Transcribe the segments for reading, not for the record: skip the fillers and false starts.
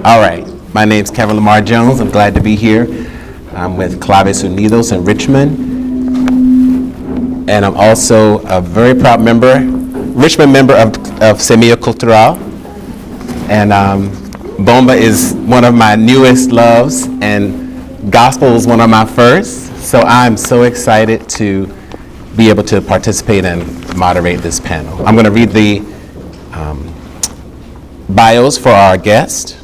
All right, my name's Kevin Lamar Jones. I'm glad to be here. I'm with Claves Unidos in Richmond. And I'm also a very proud Richmond member of Semilla Cultural. And Bomba is one of my newest loves, and gospel is one of my first. So I'm so excited to be able to participate and moderate this panel. I'm going to read the bios for our guest.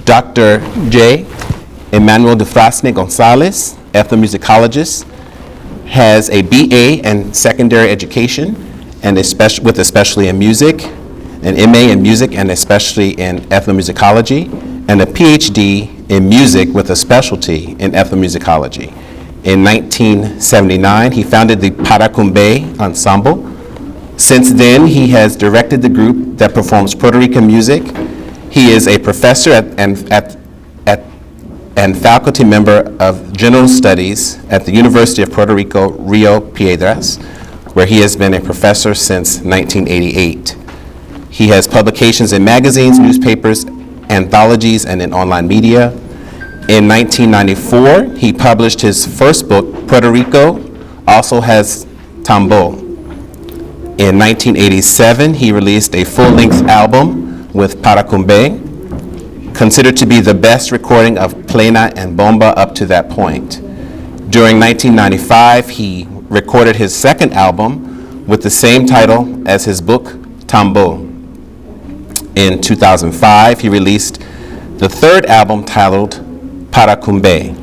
Dr. J. Emanuel Dufrasne González, ethnomusicologist, has a BA in secondary education and with especially in music, an MA in music and especially in ethnomusicology, and a PhD in music with a specialty in ethnomusicology. In 1979, he founded the Paracumbe Ensemble. Since then, he has directed the group that performs Puerto Rican music. He is a professor and faculty member of General Studies at the University of Puerto Rico, Rio Piedras, where he has been a professor since 1988. He has publications in magazines, newspapers, anthologies, and in online media. In 1994, he published his first book, Puerto Rico Also Has Tambo. In 1987, he released a full-length album with Paracumbe, considered to be the best recording of plena and bomba up to that point. During 1995, he recorded his second album with the same title as his book, Tambo. In 2005, he released the third album titled Paracumbe.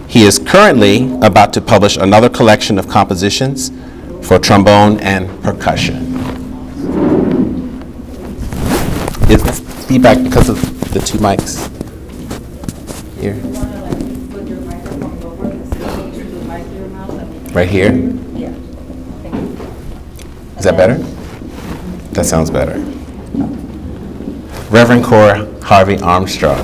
He is currently about to publish another collection of compositions for trombone and percussion. Is this feedback because of the two mics here? Right here? Yeah. Is that better? That sounds better. Reverend Cora Harvey Armstrong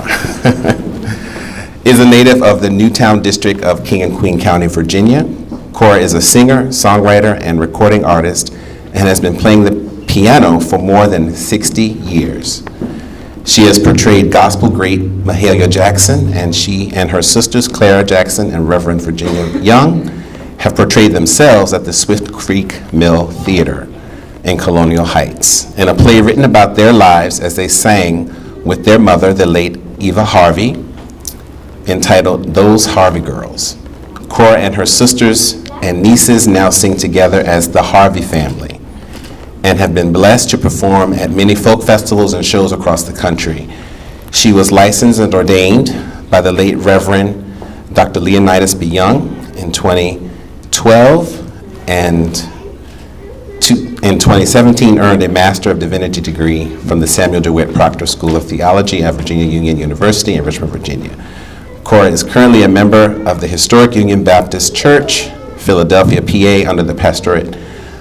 is a native of the Newtown district of King and Queen County, Virginia. Cora is a singer, songwriter, and recording artist and has been playing the piano for more than 60 years. She has portrayed gospel great Mahalia Jackson, and she and her sisters Clara Jackson and Reverend Virginia Young have portrayed themselves at the Swift Creek Mill Theater in Colonial Heights in a play written about their lives as they sang with their mother, the late Eva Harvey, entitled Those Harvey Girls. Cora and her sisters and nieces now sing together as the Harvey family and have been blessed to perform at many folk festivals and shows across the country. She was licensed and ordained by the late Reverend Dr. Leonidas B. Young in 2012, and in 2017 earned a Master of Divinity degree from the Samuel DeWitt Proctor School of Theology at Virginia Union University in Richmond, Virginia. Cora is currently a member of the Historic Union Baptist Church, Philadelphia, PA, under the pastorate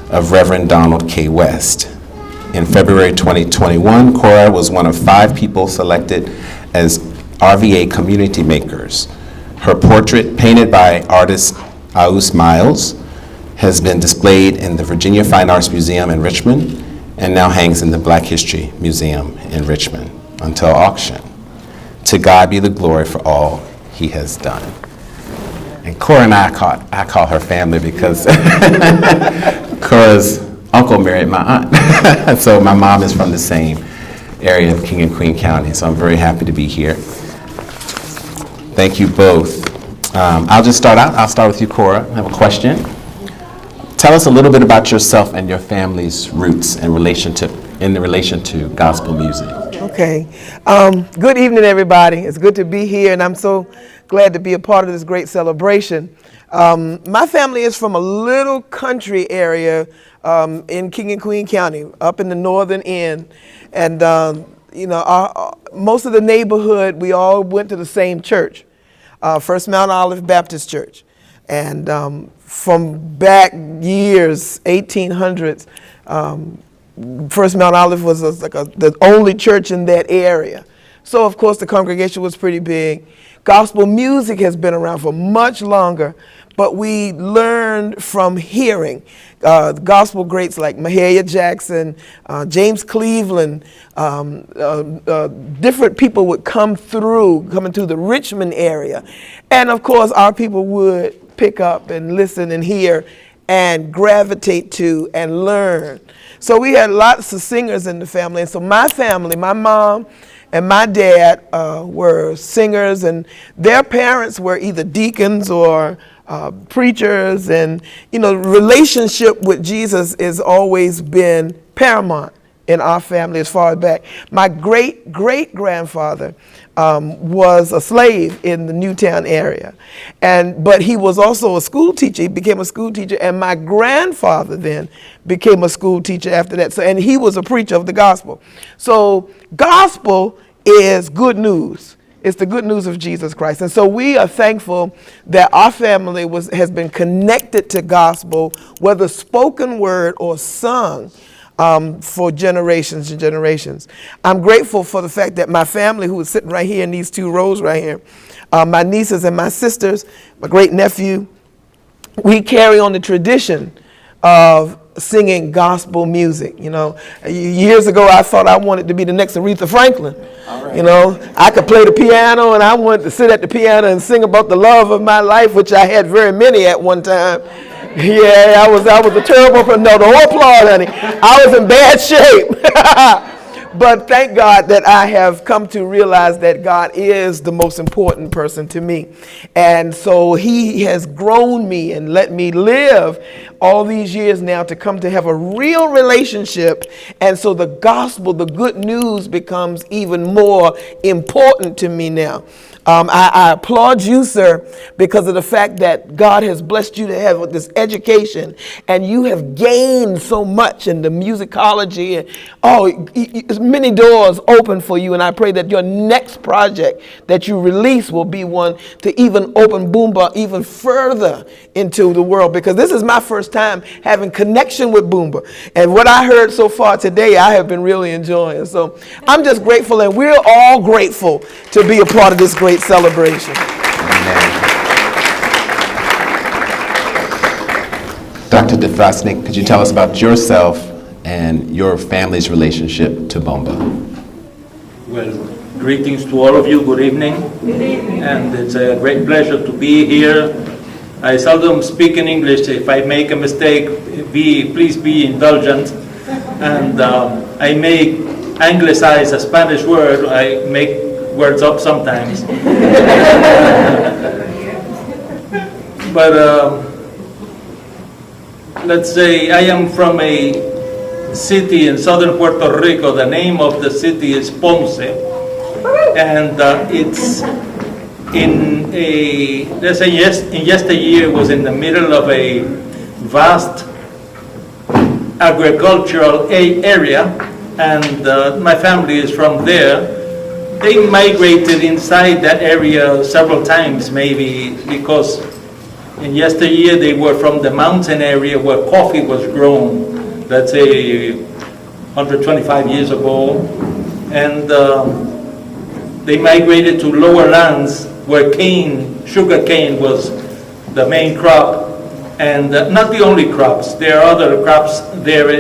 of Reverend Donald K. West. In February 2021, Cora was one of 5 people selected as RVA Community Makers. Her portrait, painted by artist Aus Miles, has been displayed in the Virginia Fine Arts Museum in Richmond and now hangs in the Black History Museum in Richmond until auction. To God be the glory for all he has done. And Cora and I call her family because Cora's uncle married my aunt. So my mom is from the same area of King and Queen County, so I'm very happy to be here. Thank you both. I'll just start out. I'll start with you, Cora. I have a question. Tell us a little bit about yourself and your family's roots in relation to gospel music. Okay. Good evening, everybody. It's good to be here, and I'm so glad to be a part of this great celebration. My family is from a little country area in King and Queen County, up in the northern end. And, most of the neighborhood, we all went to the same church, First Mount Olive Baptist Church. And from back years, 1800s, First Mount Olive was the only church in that area. So, of course, the congregation was pretty big. Gospel music has been around for much longer, but we learned from hearing gospel greats like Mahalia Jackson, James Cleveland. Different people would coming through the Richmond area. And, of course, our people would pick up and listen and hear and gravitate to and learn. So we had lots of singers in the family. And so my family, my mom and my dad were singers, and their parents were either deacons or preachers. And, you know, relationship with Jesus has always been paramount in our family as far as back. My great-great-grandfather was a slave in the Newtown area, but he was also a school teacher. He became a school teacher, and my grandfather then became a school teacher after that. So, and he was a preacher of the gospel. So gospel is good news. It's the good news of Jesus Christ. And so we are thankful that our family has been connected to gospel, whether spoken word or sung, for generations and generations. I'm grateful for the fact that my family, who is sitting right here in these two rows right here, my nieces and my sisters, my great nephew, we carry on the tradition of singing gospel music. You know, years ago I thought I wanted to be the next Aretha Franklin. Right. You know, I could play the piano, and I wanted to sit at the piano and sing about the love of my life, which I had very many at one time. Yeah, I was a terrible, no, don't applaud, honey. I was in bad shape. But thank God that I have come to realize that God is the most important person to me. And so he has grown me and let me live all these years now to come to have a real relationship. And so the gospel, the good news, becomes even more important to me now. I applaud you, sir, because of the fact that God has blessed you to have this education, and you have gained so much in the musicology, and many doors open for you. And I pray that your next project that you release will be one to even open Boomba even further into the world, because this is my first time having connection with Boomba, and what I heard so far today I have been really enjoying. So I'm just grateful, and we're all grateful to be a part of this great celebration. Amen. Dr. Dufrasne, could you tell us about yourself and your family's relationship to Bomba? Well, greetings to all of you. Good evening. Good evening. And it's a great pleasure to be here. I seldom speak in English. If I make a mistake, please be indulgent. And I may anglicize a Spanish word. I make words up sometimes. But let's say I am from a city in southern Puerto Rico. The name of the city is Ponce, and it's in a, let's say, in yesteryear it was in the middle of a vast agricultural area, and my family is from there. They migrated inside that area several times, maybe because in yesteryear they were from the mountain area where coffee was grown, let's say 125 years ago, and they migrated to lower lands where sugar cane was the main crop, and not the only crops. There are other crops there,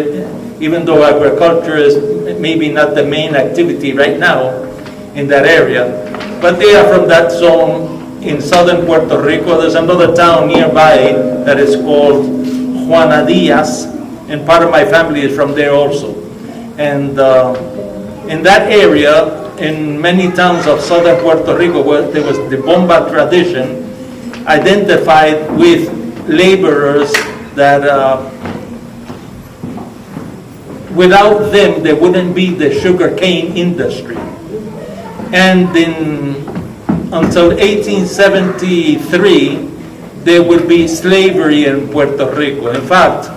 even though agriculture is maybe not the main activity right now in that area, but they are from that zone in southern Puerto Rico. There's another town nearby that is called Juana Diaz, and part of my family is from there also. And in that area, in many towns of southern Puerto Rico, where there was the Bomba tradition, identified with laborers that without them there wouldn't be the sugar cane industry. And until 1873, there would be slavery in Puerto Rico. In fact,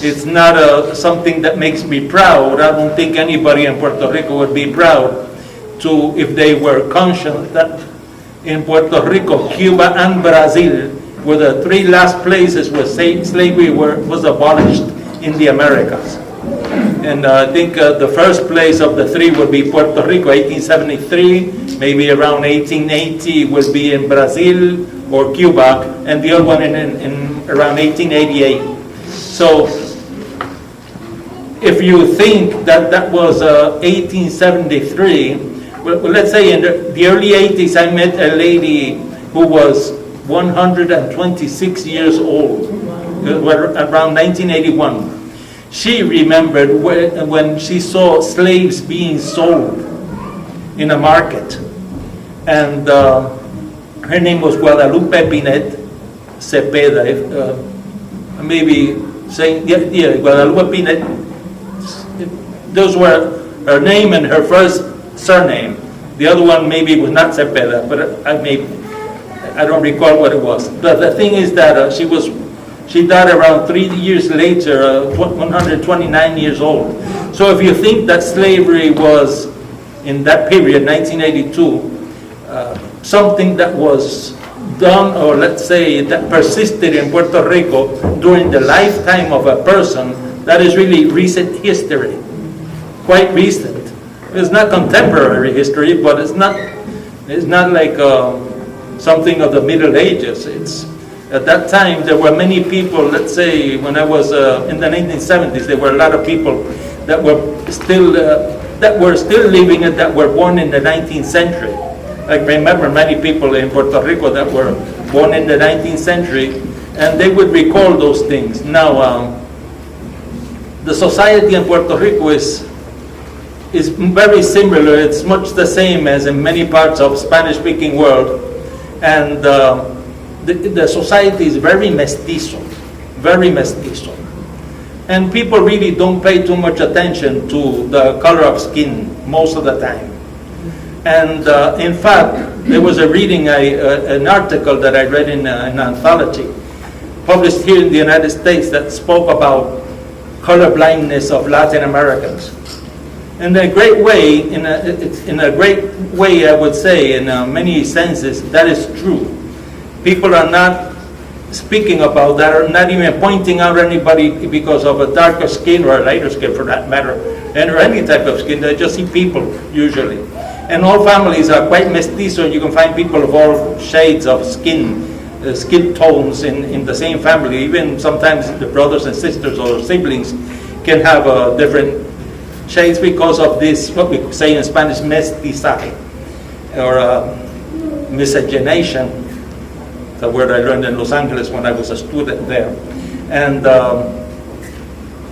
it's not something that makes me proud. I don't think anybody in Puerto Rico would be proud if they were conscious that in Puerto Rico, Cuba, and Brazil were the three last places where slavery was abolished in the Americas. And I think the first place of the three would be Puerto Rico, 1873, maybe around 1880 will be in Brazil or Cuba, and the other one in around 1888. So if you think that that was 1873, well, let's say in the early 80s I met a lady who was 126 years old, around 1981. She remembered when she saw slaves being sold in a market. And her name was Guadalupe Pinet Cepeda. Maybe saying, yeah, Guadalupe Pinet. Those were her name and her first surname. The other one maybe was not Cepeda, but I don't recall what it was. But the thing is that she died around 3 years later, 129 years old. So if you think that slavery was, in that period, 1982, something that was done, or let's say that persisted in Puerto Rico during the lifetime of a person, that is really recent history, quite recent. It's not contemporary history, but it's not like something of the Middle Ages. At that time, there were many people, let's say, when I was in the 1970s, there were a lot of people that were still living and that were born in the 19th century. I remember many people in Puerto Rico that were born in the 19th century, and they would recall those things. Now, the society in Puerto Rico is very similar. It's much the same as in many parts of Spanish-speaking world, and the society is very mestizo, and people really don't pay too much attention to the color of skin most of the time. And in fact, there was a reading, an article that I read in an anthology published here in the United States that spoke about color blindness of Latin Americans. In a great way, I would say, in many senses, that is true. People are not speaking about that, or not even pointing out anybody because of a darker skin or a lighter skin, for that matter, or any type of skin. They just see people usually, and all families are quite mestizo. You can find people of all shades of skin tones in the same family. Even sometimes the brothers and sisters or siblings can have different shades because of this, what we say in Spanish, mestizaje, or miscegenation. The word I learned in Los Angeles when I was a student there. And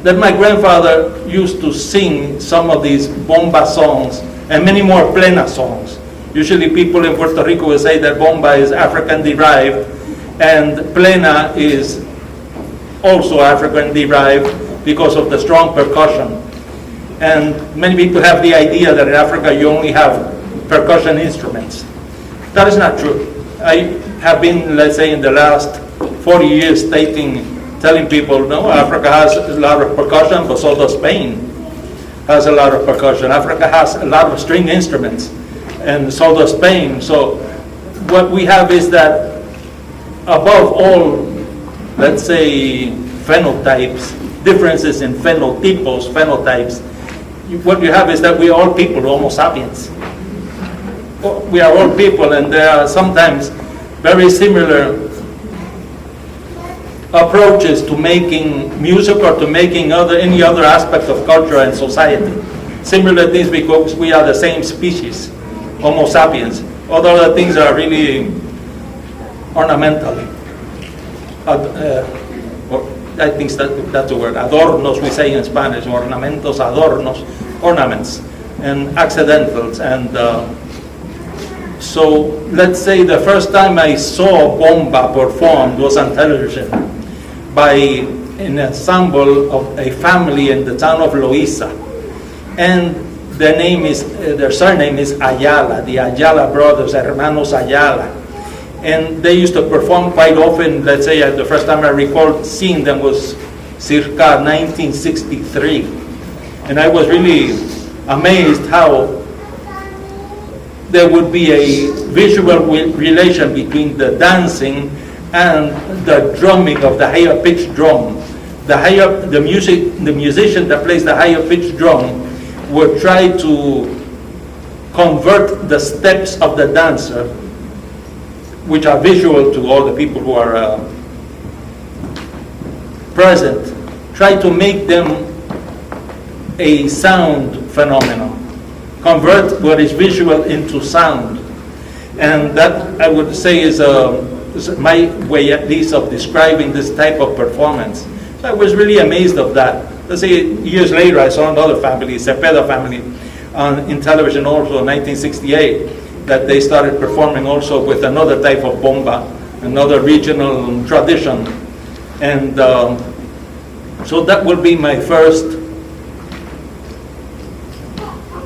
then my grandfather used to sing some of these bomba songs and many more plena songs. Usually people in Puerto Rico will say that bomba is African derived and plena is also African derived because of the strong percussion. And many people have the idea that in Africa you only have percussion instruments. That is not true. I have been, let's say, in the last 40 years telling people, no, Africa has a lot of percussion, but so does Spain has a lot of percussion. Africa has a lot of string instruments, and so does Spain. So what we have is that above all, let's say, phenotypes, differences in phenotypes, what you have is that we are all people, Homo sapiens. We are all people, and there are sometimes very similar approaches to making music or to making any other aspect of culture and society. Similar things because we are the same species, Homo sapiens. Other things are really ornamental. I think that's the word. Adornos, we say in Spanish. Ornamentos, adornos, ornaments, and accidentals. And so let's say the first time I saw bomba performed was on television by an ensemble of a family in the town of Loíza, and their surname is Ayala, the Ayala brothers, hermanos Ayala, and they used to perform quite often. Let's say the first time I recall seeing them was circa 1963, and I was really amazed how there would be a visual relation between the dancing and the drumming of the higher pitched drum. the musician that plays the higher pitched drum would try to convert the steps of the dancer, which are visual to all the people who are present, try to make them a sound phenomenon, convert what is visual into sound. And that, I would say, is my way, at least, of describing this type of performance. So I was really amazed of that. Let's say years later, I saw another family, Cepeda family, in television also in 1968, that they started performing also with another type of bomba, another regional tradition. And so that would be my first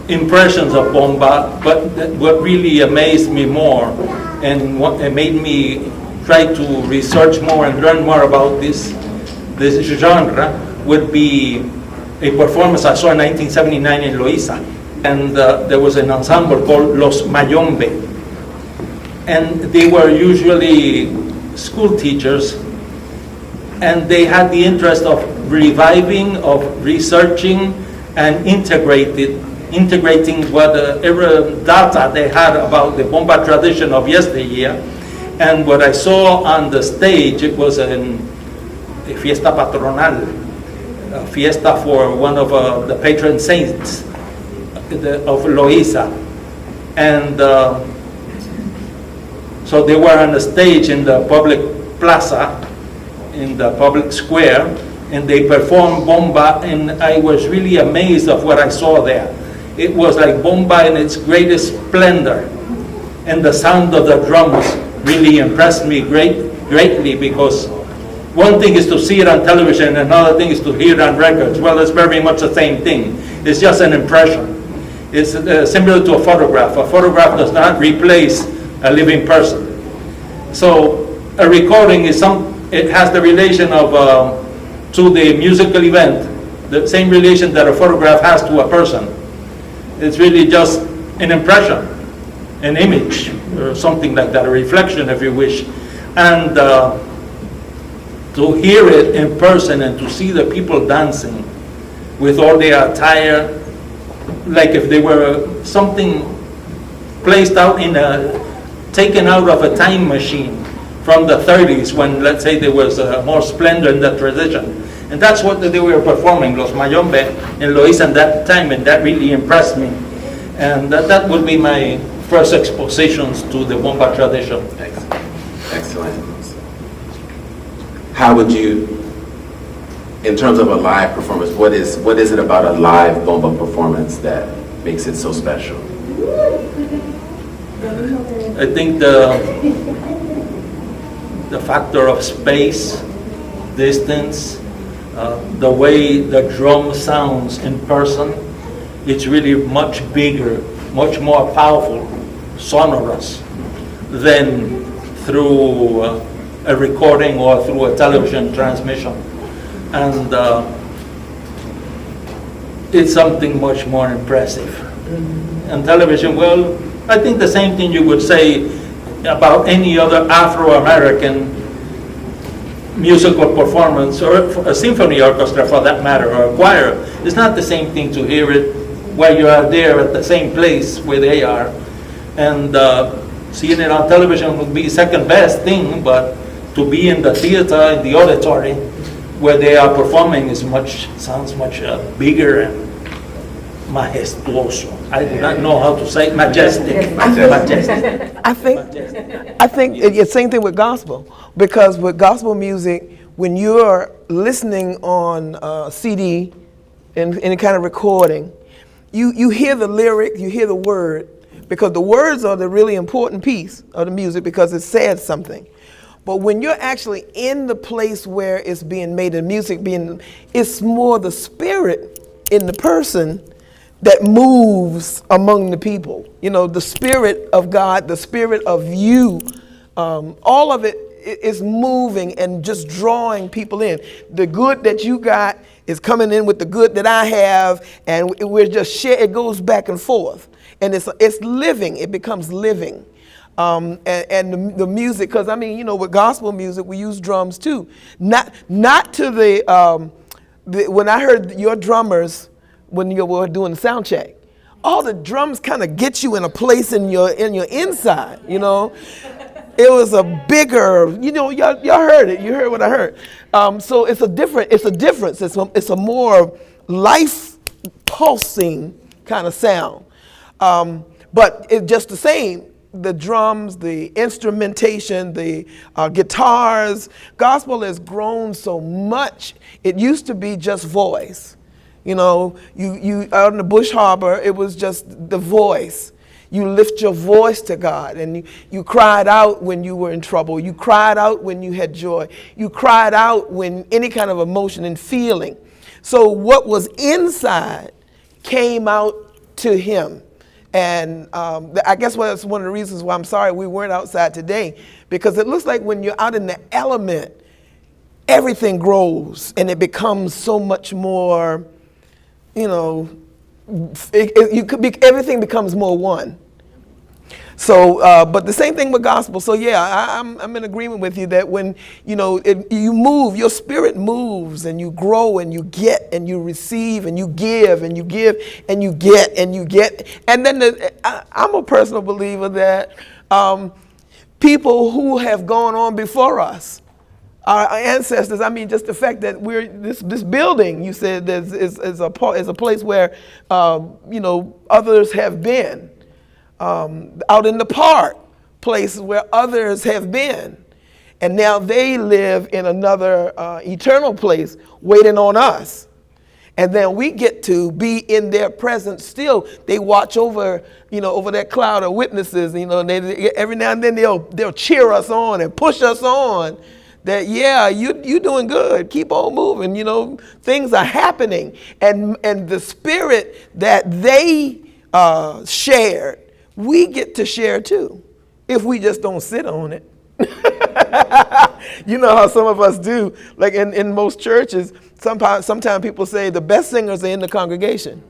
impressions of bomba, but what really amazed me more and what made me try to research more and learn more about this genre would be a performance I saw in 1979 in Loíza. And there was an ensemble called Los Mayombe. And they were usually school teachers, and they had the interest of reviving, of researching, and integrating whatever data they had about the bomba tradition of yesteryear. And what I saw on the stage, it was a fiesta patronal, a fiesta for one of the patron saints of Loíza. And so they were on the stage in the public plaza, in the public square, and they performed bomba, and I was really amazed of what I saw there. It was like bomba in its greatest splendor, and the sound of the drums really impressed me greatly, because one thing is to see it on television, and another thing is to hear it on records. Well, it's very much the same thing. It's just an impression. It's similar to a photograph. A photograph does not replace a living person. So a recording is it has the relation of to the musical event, the same relation that a photograph has to a person. It's really just an impression, an image, or something like that, a reflection, if you wish. And to hear it in person and to see the people dancing with all their attire, like if they were something placed out taken out of a time machine from the 30s, when, let's say, there was more splendor in that tradition. And that's what they were performing, Los Mayombe in Loíza at that time, and that really impressed me. And that would be my first expositions to the bomba tradition. Excellent. How would you, in terms of a live performance, what is it about a live bomba performance that makes it so special? I think the factor of space, distance, the way the drum sounds in person, it's really much bigger, much more powerful, sonorous, than through a recording or through a television transmission. And it's something much more impressive. And television, well, I think the same thing you would say about any other Afro-American musical performance, or a symphony orchestra for that matter, or a choir. It's not the same thing to hear it while you are there at the same place where they are. And seeing it on television would be second best thing, but to be in the theater, in the auditory, where they are performing sounds much bigger and majestuoso. I do not know how to say it. Majestic. Majestic. I think it's the same thing with gospel, because with gospel music, when you're listening on CD and any kind of recording, you hear the lyric, you hear the word, because the words are the really important piece of the music, because it says something. But when you're actually in the place where it's being made, the music it's more the spirit in the person that moves among the people. You know, the spirit of God, the spirit of you, all of it is moving and just drawing people in. The good that you got is coming in with the good that I have, and we're just it goes back and forth. And it's living, it becomes living. and the music, because I mean, you know, with gospel music, we use drums too. Not to when I heard your drummers, when you were doing the sound check, all the drums kind of get you in a place in your inside, you know. It was a bigger, you know, y'all heard it. You heard what I heard. So it's a difference. It's a more life pulsing kind of sound. But it's just the same. The drums, the instrumentation, the guitars, gospel has grown so much. It used to be just voice. You know, you out in the Bush Harbor, it was just the voice. You lift your voice to God, and you cried out when you were in trouble. You cried out when you had joy. You cried out when any kind of emotion and feeling. So what was inside came out to him. And I guess that's one of the reasons why I'm sorry we weren't outside today, because it looks like when you're out in the element, everything grows and it becomes so much more, you know, everything becomes more one. So, but the same thing with gospel. So yeah, I'm in agreement with you that when, you know, you move, your spirit moves and you grow and you get and you receive and you give and you give and you get and you get. And then I'm a personal believer that people who have gone on before us, our ancestors, I mean, just the fact that we're this building, you said, is a place where, you know, others have been. Out in the park, places where others have been. And now they live in another eternal place waiting on us. And then we get to be in their presence still. They watch over, you know, over that cloud of witnesses, you know, and every now and then they'll cheer us on and push us on that, yeah, you doing good. Keep on moving, you know, things are happening. And the spirit that they shared, we get to share too, if we just don't sit on it. You know how some of us do, like in most churches, sometimes people say the best singers are in the congregation.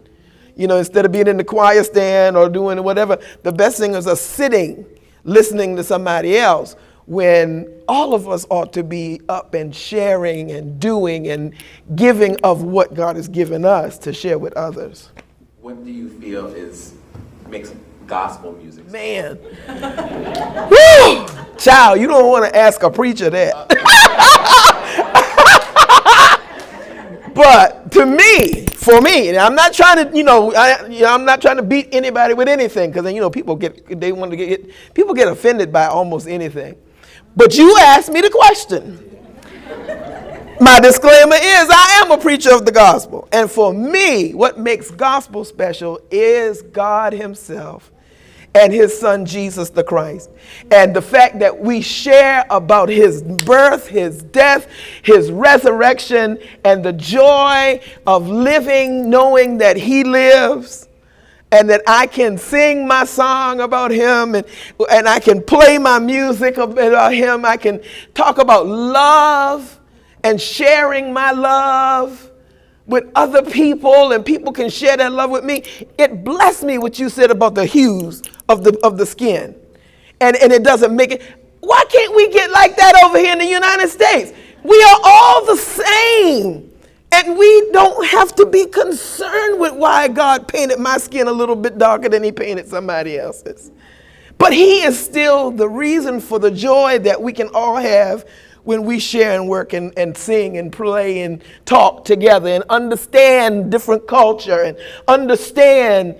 You know, instead of being in the choir stand or doing whatever, the best singers are sitting, listening to somebody else, when all of us ought to be up and sharing and doing and giving of what God has given us to share with others. What do you feel makes gospel music? Man. Woo! Child, you don't want to ask a preacher that. But to me, for me, and I'm not trying to, you know, I'm not trying to beat anybody with anything, because then, you know, people get offended by almost anything. But you asked me the question. My disclaimer is I am a preacher of the gospel. And for me, what makes gospel special is God himself and his son, Jesus the Christ. And the fact that we share about his birth, his death, his resurrection, and the joy of living knowing that he lives, and that I can sing my song about him, and I can play my music about him. I can talk about love and sharing my love with other people, and people can share that love with me. It blessed me what you said about the hues of the skin. And it doesn't make it. Why can't we get like that over here in the United States? We are all the same. And we don't have to be concerned with why God painted my skin a little bit darker than he painted somebody else's. But he is still the reason for the joy that we can all have when we share and work and sing and play and talk together and understand different culture and understand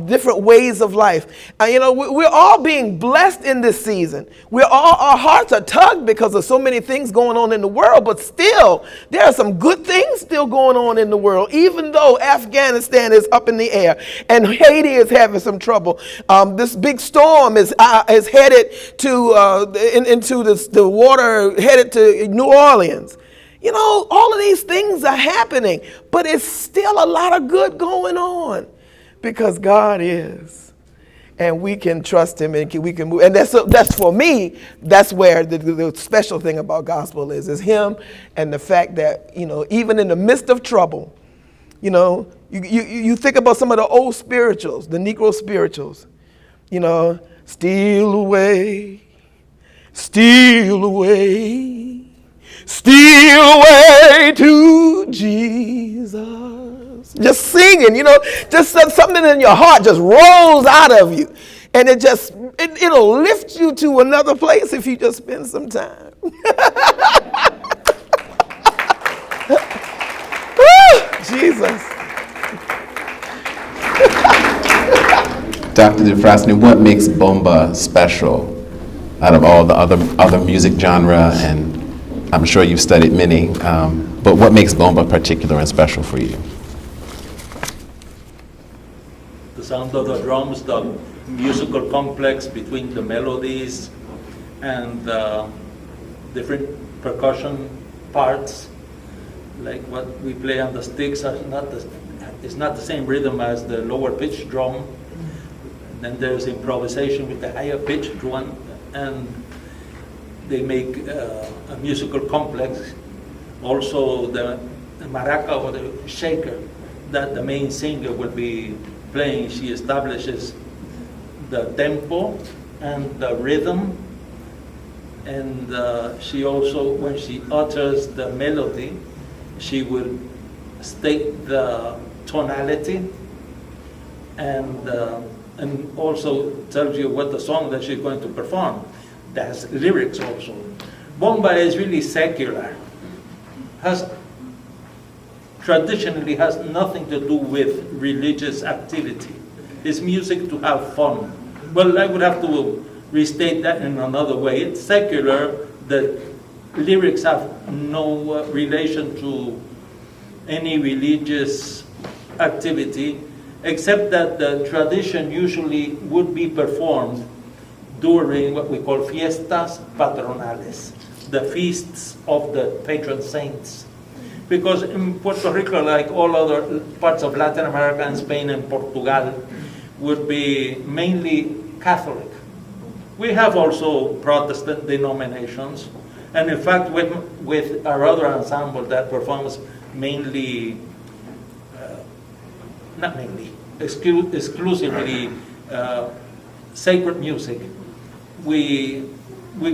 different ways of life. You know, we're all being blessed in this season. Our hearts are tugged because of so many things going on in the world, but still, there are some good things still going on in the world, even though Afghanistan is up in the air and Haiti is having some trouble. This big storm is headed to into the water, headed to New Orleans. You know, all of these things are happening, but it's still a lot of good going on because God is, and we can trust him, and we can move. And that's for me, that's where the special thing about gospel is him, and the fact that, you know, even in the midst of trouble, you know, you think about some of the old spirituals, the Negro spirituals, you know, steal away, steal away, steal away to Jesus. Just singing, you know, just something in your heart just rolls out of you. And it'll lift you to another place if you just spend some time. Woo, Jesus. Dr. Dufrasne, what makes bomba special out of all the other music genre? And I'm sure you've studied many, but what makes bomba particular and special for you? The sound of the drums, the musical complex between the melodies and different percussion parts, like what we play on the sticks, it's not the same rhythm as the lower pitched drum. Then there's improvisation with the higher pitched one, and they make a musical complex. Also the maraca or the shaker that the main singer will be playing, she establishes the tempo and the rhythm, and she also, when she utters the melody, she will state the tonality and also tells you what the song that she's going to perform. There's lyrics also. Bomba is really secular, traditionally has nothing to do with religious activity. It's music to have fun. Well, I would have to restate that in another way. It's secular. The lyrics have no relation to any religious activity, except that the tradition usually would be performed during what we call fiestas patronales, the feasts of the patron saints. Because in Puerto Rico, like all other parts of Latin America and Spain and Portugal, would be mainly Catholic. We have also Protestant denominations, and in fact with our other ensemble that performs mainly, not mainly, exclusively sacred music, we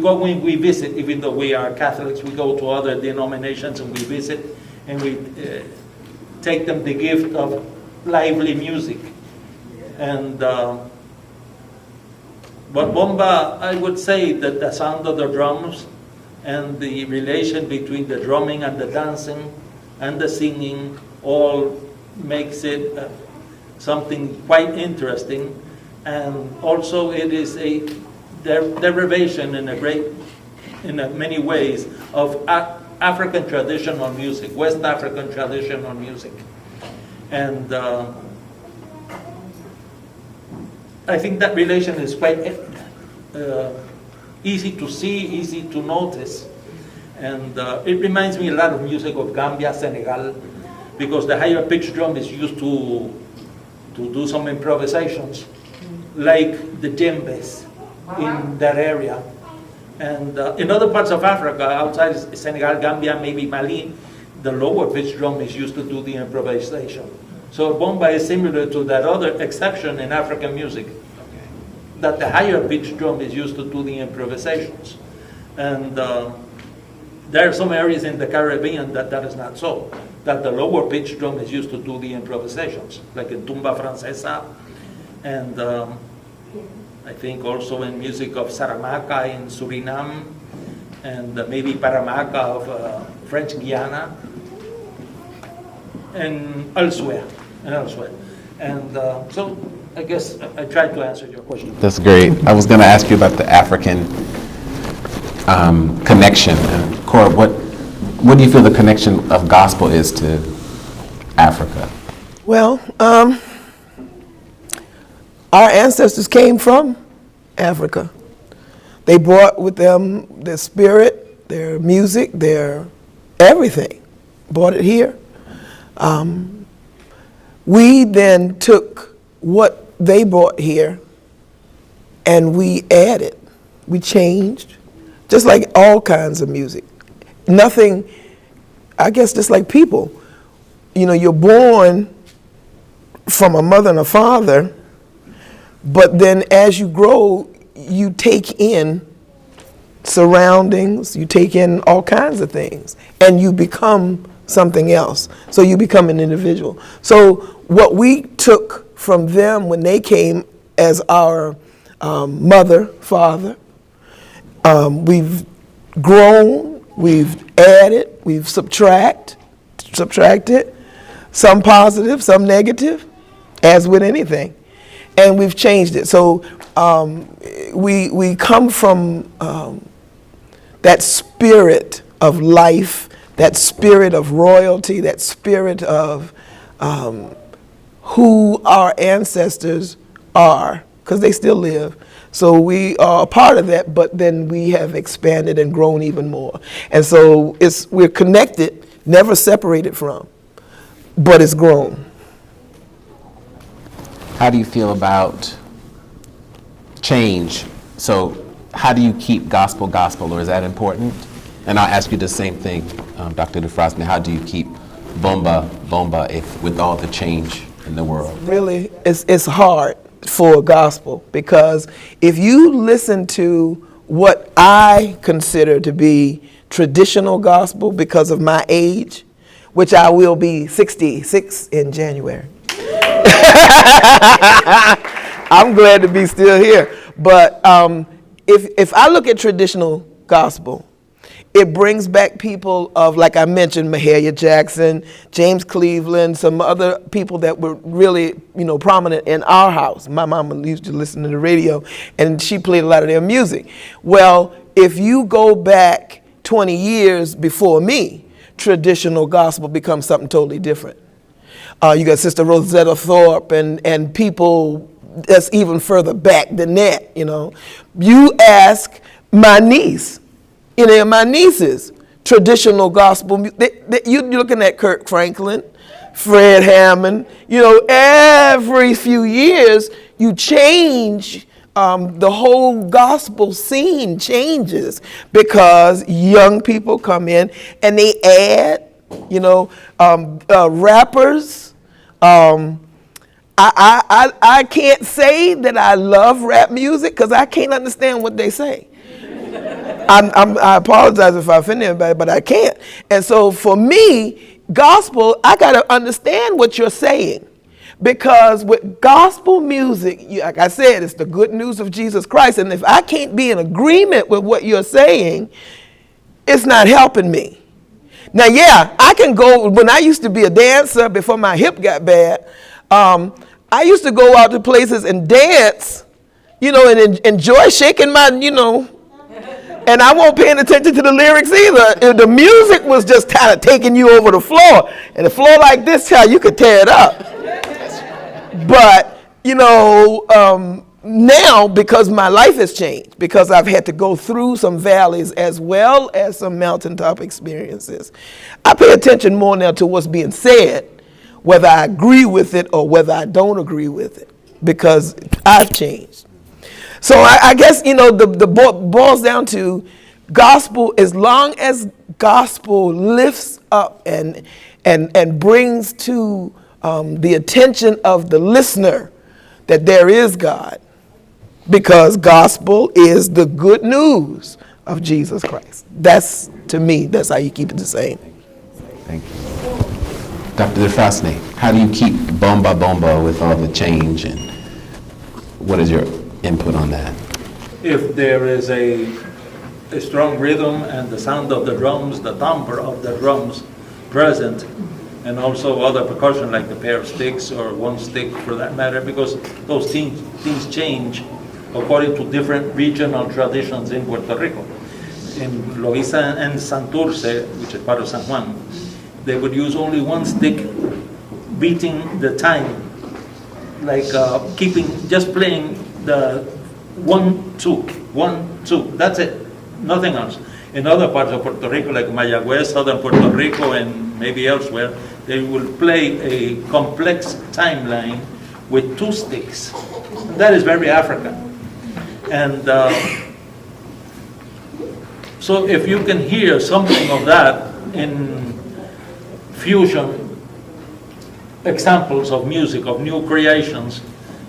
go when we visit, even though we are Catholics, we go to other denominations and we visit, and we take them the gift of lively music. And but bomba, I would say that the sound of the drums and the relation between the drumming and the dancing and the singing all makes it something quite interesting. And also it is a derivation in many ways of African traditional music, West African traditional music. And I think that relation is quite easy to see, easy to notice. And it reminds me a lot of music of Gambia, Senegal, because the higher pitched drum is used to do some improvisations, like the djembes in that area. And in other parts of Africa, outside Senegal, Gambia, maybe Mali, the lower pitched drum is used to do the improvisation. So bomba is similar to that other exception in African music, that the higher pitched drum is used to do the improvisations. And there are some areas in the Caribbean that is not so, that the lower pitched drum is used to do the improvisations, like in tumba francesa, and I think also in music of Saramacca in Suriname, and maybe Paramacca of French Guiana, and elsewhere. And so I guess I tried to answer your question. That's great. I was going to ask you about the African connection. Cora, what do you feel the connection of gospel is to Africa? Well, our ancestors came from Africa. They brought with them their spirit, their music, their everything, brought it here. We then took what they brought here and we added, we changed, just like all kinds of music. Nothing, I guess just like people, you know, you're born from a mother and a father, but then as you grow, you take in surroundings, you take in all kinds of things, and you become something else. So you become an individual. So what we took from them when they came as our mother, father, we've grown, we've added, we've subtracted, some positive, some negative, as with anything, and we've changed it. So we come from that spirit of life, that spirit of royalty, that spirit of who our ancestors are, because they still live. So we are a part of that, but then we have expanded and grown even more. And so we're connected, never separated from, but it's grown. How do you feel about change? So how do you keep gospel, or is that important? And I'll ask you the same thing, Dr. Dufrasne. How do you keep bomba, with all the change in the world? Really, it's hard for gospel, because if you listen to what I consider to be traditional gospel because of my age, which I will be 66 in January. I'm glad to be still here. But if I look at traditional gospel, it brings back people of, like I mentioned, Mahalia Jackson, James Cleveland, some other people that were really, prominent in our house. My mama used to listen to the radio, and she played a lot of their music. Well, if you go back 20 years before me, traditional gospel becomes something totally different. You got Sister Rosetta Thorpe and people that's even further back than that, You ask my niece, any of my nieces, traditional gospel, you're looking at Kirk Franklin, Fred Hammond, every few years you change, the whole gospel scene changes because young people come in and they add, rappers. I can't say that I love rap music because I can't understand what they say. I apologize if I offend anybody, but I can't. And so for me, gospel, I got to understand what you're saying. Because with gospel music, like I said, it's the good news of Jesus Christ. And if I can't be in agreement with what you're saying, it's not helping me. Now, yeah, I can go, when I used to be a dancer before my hip got bad, I used to go out to places and dance, and enjoy shaking my, and I won't paying attention to the lyrics either. The music was just kind of taking you over the floor. And the floor like this, child, you could tear it up. But, now, because my life has changed, because I've had to go through some valleys as well as some mountaintop experiences, I pay attention more now to what's being said, whether I agree with it or whether I don't agree with it, because I've changed. So I guess, the boils down to gospel. As long as gospel lifts up and brings to the attention of the listener that there is God, because gospel is the good news of Jesus Christ. That's, to me, that's how you keep it the same. Thank you. Dr. Dufrasne, how do you keep bomba with all the change, and what is your input on that? If there is a strong rhythm and the sound of the drums, the timbre of the drums present, and also other percussion like the pair of sticks or one stick for that matter, because those things change according to different regional traditions in Puerto Rico. In Loíza and Santurce, which is part of San Juan, they would use only one stick beating the time, like just playing the 1, 2, 1, 2, that's it, nothing else. In other parts of Puerto Rico, like Mayagüez, southern Puerto Rico, and maybe elsewhere, they will play a complex timeline with 2 sticks. And that is very African. And so if you can hear something of that in fusion examples of music, of new creations,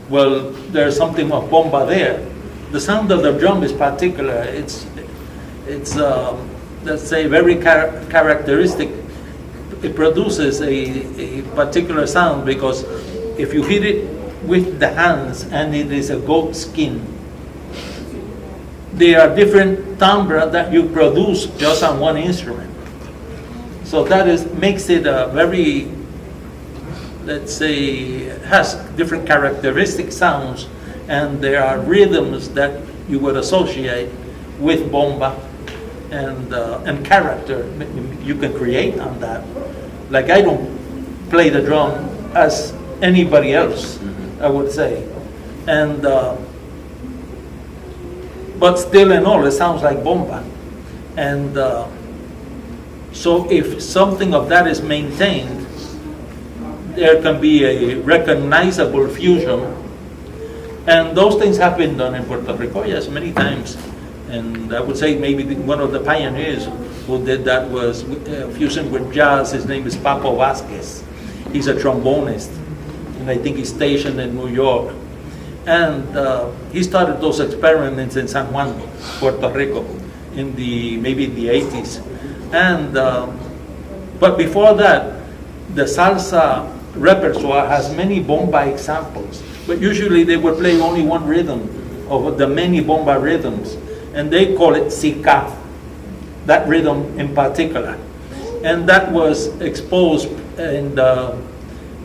well, there's something of bomba there The sound of the drum is particular. It's let's say, very characteristic. It produces a particular sound because if you hit it with the hands and it is a goat skin, there are different timbre that you produce just on one instrument. So that makes it a very, let's say, has different characteristic sounds, and there are rhythms that you would associate with bomba, and character you can create on that. Like, I don't play the drum as anybody else, I would say, and but still in all, it sounds like bomba, and so if something of that is maintained, there can be a recognizable fusion, and those things have been done in Puerto Rico, yes, many times. And I would say maybe one of the pioneers who did that was fusion with jazz. His name is Papo Vasquez. He's a trombonist, and I think he's stationed in New York. And he started those experiments in San Juan, Puerto Rico, in maybe the 80s. And but before that, the salsa repertoire has many bomba examples, but usually they would play only one rhythm of the many bomba rhythms. And they call it sika, that rhythm in particular. And that was exposed in the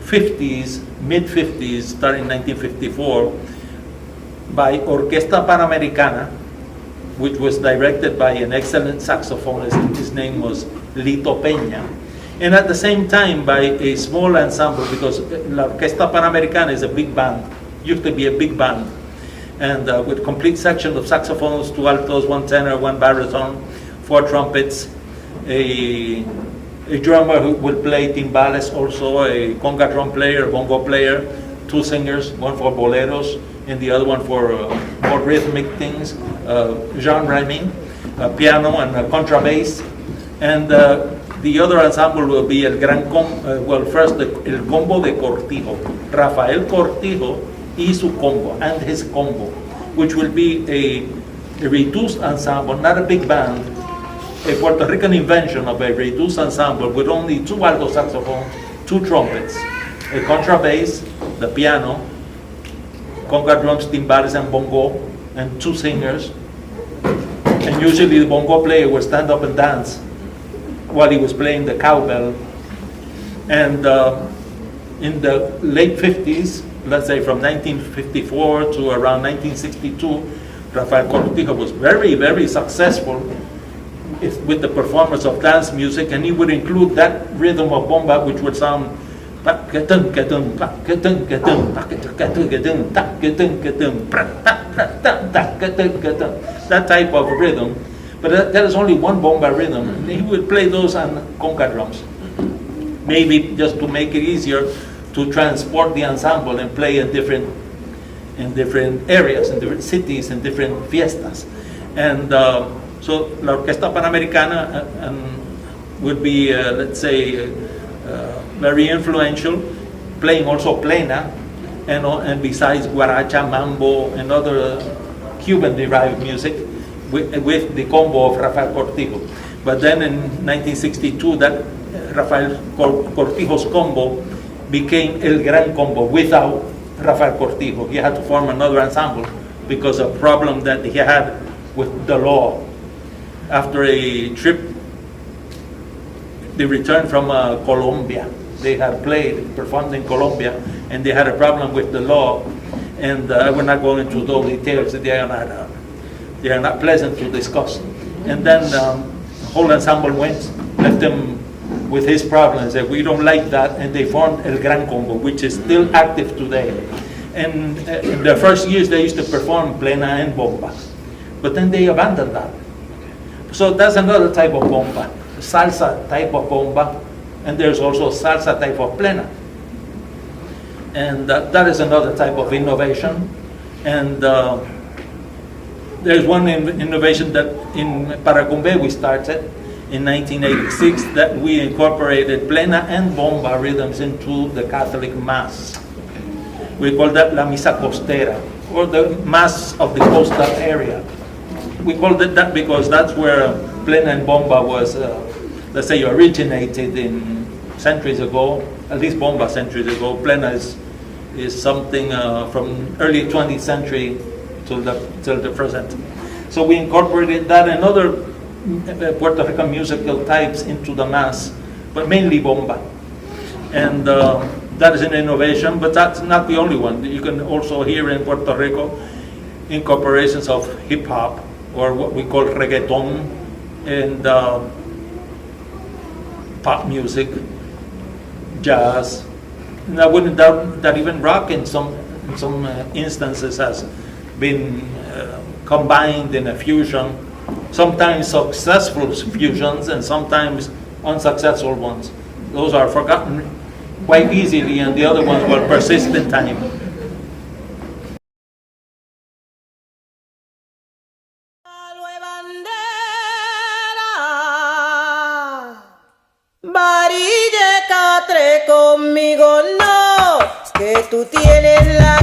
50s, mid-50s, starting 1954, by Orquesta Panamericana, which was directed by an excellent saxophonist. His name was Lito Peña. And at the same time by a small ensemble, because La Orquesta Panamericana is a big band, used to be a big band, and with complete section of saxophones, 2 altos, 1 tenor, 1 baritone, 4 trumpets, a drummer who will play timbales also, a conga drum player, a bongo player, 2 singers, one for boleros, and the other one for more rhythmic things, genre, I mean, piano and contrabass. And the other ensemble will be El Gran well, first El Combo de Cortijo, Rafael Cortijo y su combo, and his combo, which will be a reduced ensemble, not a big band, a Puerto Rican invention of a reduced ensemble with only 2 alto saxophones, 2 trumpets, a contrabass, the piano, conga drums, timbales, and bongo, and 2 singers. And usually the bongo player would stand up and dance while he was playing the cowbell. And in the late 50s, let's say from 1954 to around 1962, Rafael Cortijo was very, very successful with the performance of dance music, and he would include that rhythm of bomba, which would sound that type of rhythm. But that is only one bomba rhythm, and he would play those on conga drums, maybe just to make it easier to transport the ensemble and play in different areas, in different cities, in different fiestas. And so La Orquesta Panamericana would be, let's say, very influential, playing also plena, and besides guaracha, mambo, and other Cuban-derived music with the combo of Rafael Cortijo. But then in 1962, that Rafael Cortijo's combo became El Gran Combo without Rafael Cortijo. He had to form another ensemble because of a problem that he had with the law. After a trip, they returned from Colombia. They had performed in Colombia, and they had a problem with the law. And I will not go into those details. They are not pleasant to discuss. And then the whole ensemble left them with his problems, that we don't like that, and they formed El Gran Combo, which is still active today. And in the first years, they used to perform plena and bomba, but then they abandoned that. So that's another type of bomba, salsa type of bomba, and there's also salsa type of plena. And that is another type of innovation. And there's one innovation that in Paracumbe we started in 1986, that we incorporated plena and bomba rhythms into the Catholic Mass. We call that La Misa Costera, or the mass of the coastal area. We called it that because that's where plena and bomba was, let's say, originated in centuries ago, at least bomba centuries ago. Plena is something from early 20th century till the present. So we incorporated that and other Puerto Rican musical types into the mass, but mainly bomba. And that is an innovation, but that's not the only one. You can also hear in Puerto Rico incorporations of hip hop, or what we call reggaeton, and pop music, jazz. And I wouldn't doubt that even rock in some instances has been combined in a fusion, sometimes successful fusions and sometimes unsuccessful ones. Those are forgotten quite easily, and the other ones will persist in time. Varille catre conmigo no, que tú tienes la